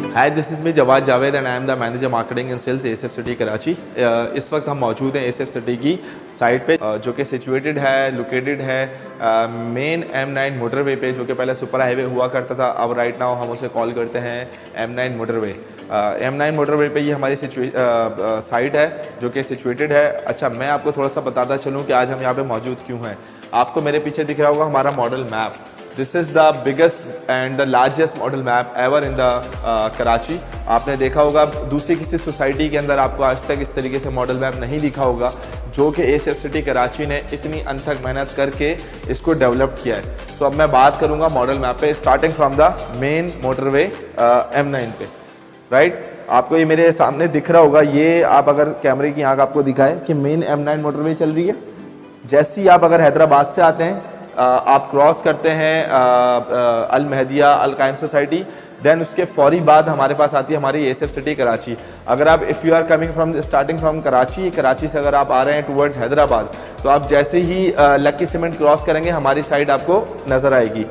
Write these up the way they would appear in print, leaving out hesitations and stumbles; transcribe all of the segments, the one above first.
Hi, this is me Jawad Javed and I am the manager marketing and sales SF city Karachi. इस वक्त हम मौजूद हैं एसएफ सिटी की साइट पे, जो कि सिचुएटेड है, लोकेटेड है मेन M9 मोटरवे पे, जो कि पहले सुपर हाईवे हुआ करता था। अब राइट नाउ हम उसे कॉल करते हैं M9 मोटरवे। M9 मोटरवे पे ये हमारी साइट है जो कि सिचुएटेड है। अच्छा, मैं आपको थोड़ा सा बताता चलूँ कि आज हम यहाँ पे मौजूद क्यों हैं। आपको मेरे पीछे दिख रहा होगा हमारा model map. This is the biggest and the largest model map ever in the Karachi. आपने देखा होगा दूसरी किसी सोसाइटी के अंदर आपको आज तक इस तरीके से मॉडल मैप नहीं दिखा होगा, जो कि एसएफ सिटी कराची ने इतनी अनथक मेहनत करके इसको डेवलप किया है। सो अब मैं बात करूंगा मॉडल मैप पे, starting from the main motorway M9 पे। राइट, आपको ये मेरे सामने दिख रहा होगा। ये आप अगर कैमरे की आंख आपको दिखाए कि मेन M9 मोटरवे चल रही है। जैसे ही आप अगर हैदराबाद से आते हैं, आप क्रॉस करते हैं अल महदिया अल कायम सोसाइटी, देन उसके फौरी बाद हमारे पास आती है हमारी एसएफ सिटी कराची। अगर आप if you are coming from starting from Karachi से अगर आप आ रहे हैं टुवर्ड्स हैदराबाद, तो आप जैसे ही लक्की सीमेंट क्रॉस करेंगे हमारी साइड आपको नज़र आएगी।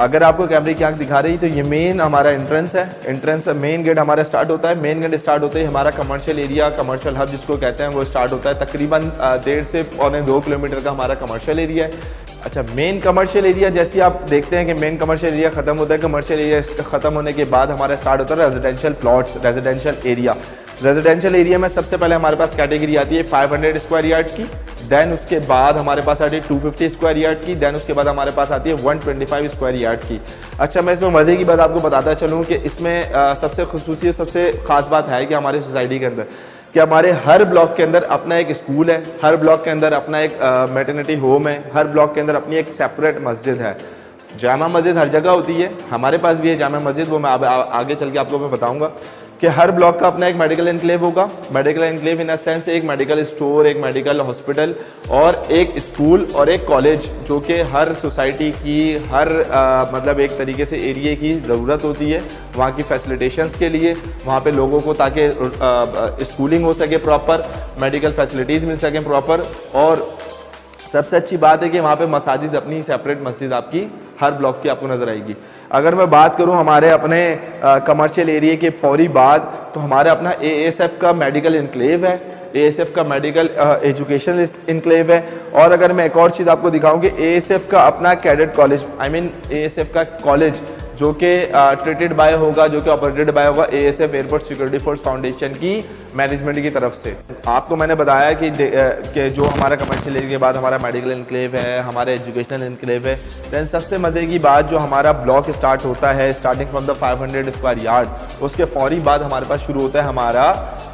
अगर आपको कैमरे की आंख दिखा रही तो ये मेन हमारा एंट्रेंस है। एंट्रेंस मेन गेट हमारा स्टार्ट होता है। मेन गेट स्टार्ट होते ही हमारा कमर्शियल एरिया, कमर्शियल हब जिसको कहते हैं, वो स्टार्ट होता है। तकरीबन 1.5 से 2 किलोमीटर का हमारा कमर्शियल एरिया है। अच्छा, मेन कमर्शियल एरिया जैसे आप देखते हैं कि मेन कमर्शियल एरिया खत्म होता है। कमर्शियल एरिया खत्म होने के बाद हमारा स्टार्ट होता है residential plots, residential area. Residential area में सबसे पहले हमारे पास कैटेगरी आती है 500 स्क्वायर यार्ड की, देन उसके बाद हमारे पास आती है 250 स्क्वायर यार्ड की, देन उसके बाद हमारे पास आती है 125 स्क्वायर यार्ड की। अच्छा, मैं इसमें मज़े की बात आपको बताता चलूँ कि इसमें सबसे खुसूसी, सबसे ख़ास बात है कि हमारी सोसाइटी के अंदर कि हमारे हर ब्लॉक के अंदर अपना एक स्कूल है, हर ब्लॉक के अंदर अपना एक मैटरनिटी होम है, हर ब्लॉक के अंदर अपनी एक सेपरेट मस्जिद है। जामा मस्जिद हर जगह होती है, हमारे पास भी है जामा मस्जिद, वो मैं आगे चल के आपको मैं बताऊंगा कि हर ब्लॉक का अपना एक मेडिकल एनक्लेव होगा। Medical enclave in a sense एक मेडिकल स्टोर, एक मेडिकल हॉस्पिटल और एक स्कूल और एक कॉलेज, जो कि हर सोसाइटी की हर मतलब एक तरीके से एरिया की ज़रूरत होती है वहाँ की फैसिलिटेशंस के लिए, वहाँ पे लोगों को ताकि स्कूलिंग हो सके प्रॉपर, मेडिकल फैसिलिटीज़ मिल सकें प्रॉपर। और सबसे अच्छी बात है कि वहाँ पे मसाजिद, अपनी सेपरेट मस्जिद आपकी हर ब्लॉक की आपको नज़र आएगी। अगर मैं बात करूं हमारे अपने कमर्शियल एरिया के फौरी बाद, तो हमारे अपना एएसएफ का मेडिकल इनक्लेव है, एएसएफ का मेडिकल एजुकेशन इनक्लेव है। और अगर मैं एक और चीज़ आपको दिखाऊं कि एएसएफ का अपना कैडेट कॉलेज, एएसएफ का कॉलेज जो कि ट्रीटेड बाय होगा, जो कि ऑपरेटेड बाय होगा ASF airport security force foundation की मैनेजमेंट की तरफ से। आपको मैंने बताया कि जो हमारा कमर्शियल एरिया के बाद हमारा मेडिकल इनक्लेव है, हमारा एजुकेशनल इनक्लेव है। दैन सबसे मज़े की बात, जो हमारा ब्लॉक स्टार्ट होता है starting from the 500 square yard, उसके फौरी बाद हमारे पास शुरू होता है हमारा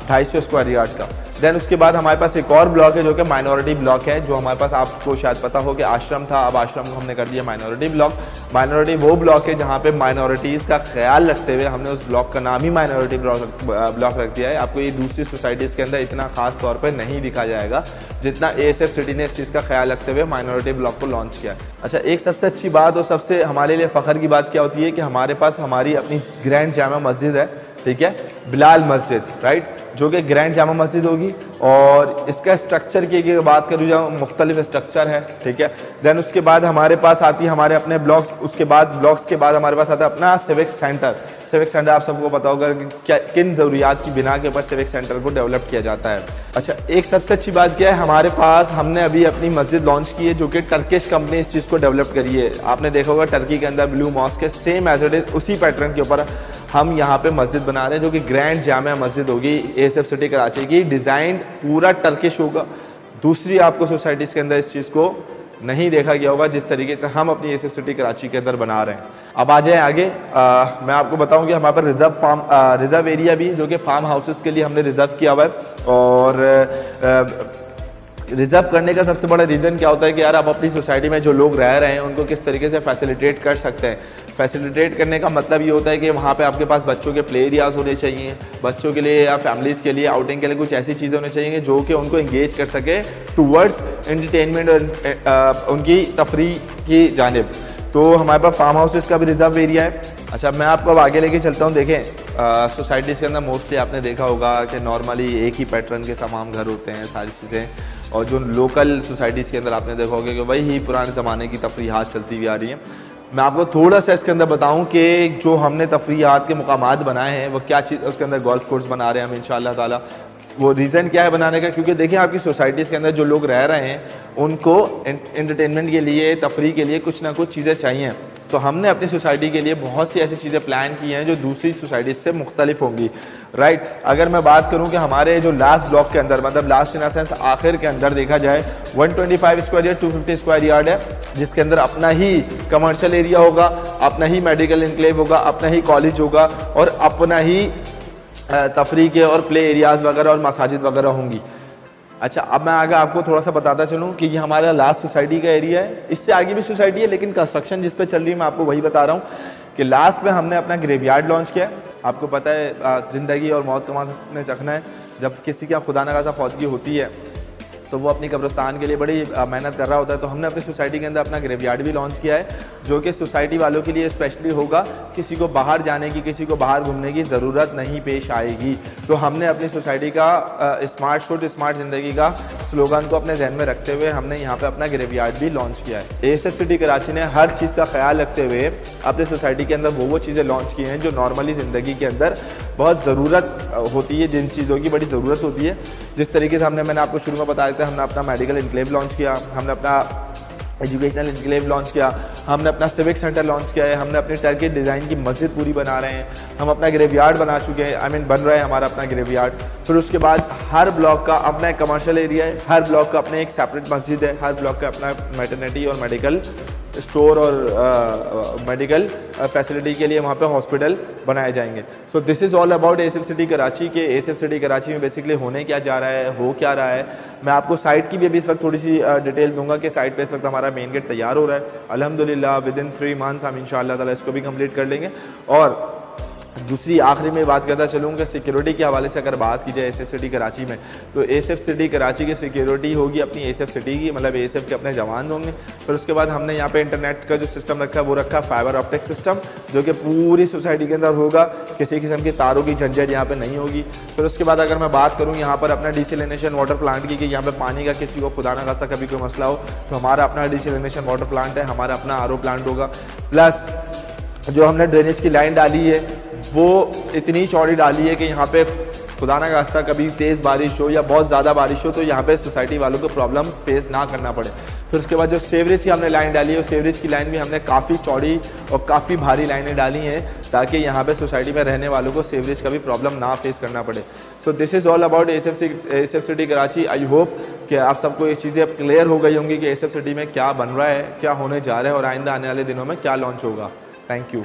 250 स्क्वायर यार्ड का। देन उसके बाद हमारे पास एक और ब्लॉक है जो कि माइनॉरिटी ब्लॉक है, जो हमारे पास आपको शायद पता हो कि आश्रम था, अब आश्रम को हमने कर दिया माइनॉरिटी ब्लॉक। माइनॉरिटी वो ब्लॉक है जहाँ पे माइनॉरिटीज़ का ख्याल रखते हुए हमने उस ब्लॉक का नाम ही माइनॉरिटी ब्लॉक रख दिया है। आपको ये दूसरी सोसाइटीज़ के अंदर इतना खास तौर पर नहीं दिखा जाएगा जितना एएसएफ सिटी ने इस चीज़ का ख्याल रखते हुए माइनॉरिटी ब्लॉक को लॉन्च किया। अच्छा, एक सबसे अच्छी बात और सबसे हमारे लिए फ़ख्र की बात क्या होती है कि हमारे पास हमारी अपनी ग्रैंड जामा मस्जिद है, ठीक है, बिलाल मस्जिद, राइट, जो कि ग्रैंड जामा मस्जिद होगी। और इसका स्ट्रक्चर की बात करूँ जाओ, मुख्तलिफ स्ट्रक्चर है, ठीक है। देन उसके बाद हमारे पास आती है हमारे अपने ब्लॉक्स, उसके बाद ब्लॉक्स के बाद हमारे पास आता है अपना सिविक सेंटर। सिविक सेंटर आप सबको पता होगा कि क्या किन ज़रूरियात की बिना के ऊपर सिविक सेंटर को डेवलप किया जाता है। अच्छा, एक सबसे अच्छी बात क्या है, हमारे पास हमने अभी अपनी मस्जिद लॉन्च की है जो कि टर्किश कंपनी इस चीज़ को डेवलप करी है। आपने देखा होगा टर्की के अंदर ब्लू मॉस्क है, सेम एज इट इज़ उसी पैटर्न के ऊपर हम यहाँ पे मस्जिद बना रहे हैं, जो कि ग्रैंड जामा मस्जिद होगी एएसएफ सिटी कराची की। डिज़ाइन पूरा टर्किश होगा। दूसरी आपको सोसाइटीज़ के अंदर इस चीज़ को नहीं देखा गया होगा जिस तरीके से हम अपनी एएसएफ सिटी कराची के अंदर बना रहे हैं। अब आ जाए आगे, मैं आपको बताऊं कि हमारे पास रिजर्व एरिया भी, जो कि फार्म हाउसेस के लिए हमने रिजर्व किया हुआ है। और रिजर्व करने का सबसे बड़ा रीज़न क्या होता है कि यार आप अपनी सोसाइटी में जो लोग रह रहे हैं उनको किस तरीके से फैसिलिटेट कर सकते हैं। फैसिलिटेट करने का मतलब ये होता है कि वहाँ पे आपके पास बच्चों के प्ले एरियाज होने चाहिए, बच्चों के लिए या फैमिलीज़ के लिए आउटिंग के लिए कुछ ऐसी चीज़ें होनी चाहिए जो कि उनको इंगेज कर सके टूवर्ड्स एंटरटेनमेंट और उनकी तफरीह की जानिब। तो हमारे पास फार्म हाउसेस का भी रिजर्व एरिया है। अच्छा, मैं आपको अब आगे लेके चलता हूँ। देखें, सोसाइटीज़ के अंदर मोस्टली आपने देखा होगा कि नॉर्मली एक ही पैटर्न के तमाम घर होते हैं, सारी चीज़ें। और जो लोकल सोसाइटीज़ के अंदर आपने देखा होगा कि वही पुराने ज़माने की तफरीहात चलती हुई आ रही हैं। मैं आपको थोड़ा सा इसके अंदर बताऊं कि जो हमने तफरीहात के मुकामात बनाए हैं वो क्या चीज़, उसके अंदर गोल्फ कोर्स बना रहे हैं हम इंशाअल्लाह ताला। वो रीज़न क्या है बनाने का, क्योंकि देखिए आपकी सोसाइटीज़ के अंदर जो लोग रह रहे हैं उनको एंटरटेनमेंट के लिए, तफरी के लिए कुछ ना कुछ चीज़ें चाहिए। तो हमने अपनी सोसाइटी के लिए बहुत सी ऐसी चीज़ें प्लान की हैं जो दूसरी सोसाइटीज़ से मुख्तलिफ होंगी, राइट। अगर मैं बात करूं कि हमारे जो लास्ट ब्लॉक के अंदर, मतलब लास्ट इन द सेंस आखिर के अंदर देखा जाए 125 स्क्वायर यार्ड 250 स्क्वायर यार्ड है, जिसके अंदर अपना ही कमर्शियल एरिया होगा, अपना ही मेडिकल इनक्लेव होगा, अपना ही कॉलेज होगा और अपना ही तफरी के और प्ले एरियाज़ वगैरह और मसाजिद वगैरह होंगी। अच्छा, अब मैं आगे आपको थोड़ा सा बताता चलूँ कि ये हमारा लास्ट सोसाइटी का एरिया है। इससे आगे भी सोसाइटी है लेकिन कंस्ट्रक्शन जिस पे चल रही है मैं आपको वही बता रहा हूँ कि लास्ट में हमने अपना ग्रेवयार्ड लॉन्च किया है। आपको पता है ज़िंदगी और मौत का मामला चखना है। जब किसी का खुदा न खासा फौतगी होती है तो वो अपनी कब्रिस्तान के लिए बड़ी मेहनत कर रहा होता है। तो हमने अपनी सोसाइटी के अंदर अपना ग्रेवयार्ड भी लॉन्च किया है, जो कि सोसाइटी वालों के लिए स्पेशली होगा। किसी को बाहर जाने की, किसी को बाहर घूमने की ज़रूरत नहीं पेश आएगी। तो हमने अपनी सोसाइटी का स्मार्ट शूट स्मार्ट ज़िंदगी का स्लोगन को अपने जहन में रखते हुए हमने यहाँ पर अपना ग्रेवयार्ड भी लॉन्च किया है। ASF सिटी कराची ने हर चीज़ का ख्याल रखते हुए अपनी सोसाइटी के अंदर वो चीज़ें लॉन्च की हैं जो नॉर्मली ज़िंदगी के अंदर बहुत ज़रूरत होती है, जिन चीज़ों की बड़ी ज़रूरत होती है। जिस तरीके से मैंने आपको शुरू में बताया था, हमने अपना मेडिकल इनक्लेव लॉन्च किया, हमने अपना एजुकेशनल इनक्लेव लॉन्च किया, हमने अपना सिविक सेंटर लॉन्च किया है, हमने अपनी टर्की डिज़ाइन की मस्जिद पूरी बना रहे हैं, हम अपना ग्रेवयार्ड बना चुके हैं, बन रहा है हमारा अपना ग्रेवयार्ड। फिर उसके बाद हर ब्लॉक का अपना एक कमर्शियल एरिया है, हर ब्लॉक का अपने एक सेपरेट मस्जिद है, हर ब्लॉक का अपना मैटरनिटी और मेडिकल स्टोर और मेडिकल फैसिलिटी के लिए वहाँ पे हॉस्पिटल बनाए जाएंगे। So this is all about ASF city Karachi के ASF सिटी कराची में बेसिकली होने क्या जा रहा है, हो क्या रहा है। मैं आपको साइट की भी अभी इस वक्त थोड़ी सी डिटेल दूंगा कि साइट पे इस वक्त हमारा मेन गेट तैयार हो रहा है। अल्हम्दुलिल्लाह विद इन 3 मंथ्स हम इंशाअल्लाह ताला इसको भी कंप्लीट कर लेंगे। और दूसरी आखिरी में बात करता चलूँ कि सिक्योरिटी के हवाले से अगर बात की जाए ASF सिटी कराची में, तो ASF सिटी कराची की सिक्योरिटी होगी अपनी ASF सिटी की, मतलब ASF के अपने जवान होंगे। फिर उसके बाद हमने यहाँ पे इंटरनेट का जो सिस्टम रखा है वो रखा फाइबर ऑप्टिक सिस्टम, जो कि पूरी सोसाइटी के अंदर होगा, किसी किस्म की तारों की झंझट यहाँ पे नहीं होगी। फिर उसके बाद अगर मैं बात करूँ यहाँ पर अपना डिसैलिनेशन वाटर प्लांट की, कि यहाँ पे पानी का किसी को खुदा ना खास्ता कभी कोई मसला हो तो हमारा अपना डिसैलिनेशन वाटर प्लांट है, हमारा अपना RO प्लांट होगा। प्लस जो हमने ड्रेनेज की लाइन डाली है वो इतनी चौड़ी डाली है कि यहाँ पे खुदा ना खास्ता कभी तेज़ बारिश हो या बहुत ज़्यादा बारिश हो तो यहाँ पे सोसाइटी वालों को प्रॉब्लम फेस ना करना पड़े। फिर उसके बाद जो सीवरेज की हमने लाइन डाली है, उस सीवरेज की लाइन भी हमने काफ़ी चौड़ी और काफ़ी भारी लाइनें डाली हैं ताकि यहाँ पे सोसाइटी में रहने वालों को सीवरेज का भी प्रॉब्लम ना फेस करना पड़े। So this is all about ASF city Karachi. I hope कि आप सबको ये चीज़ें अब क्लियर हो गई होंगी कि ASF सिटी में क्या बन रहा है, क्या होने जा रहा है और आइंदा आने वाले दिनों में क्या लॉन्च होगा। Thank you.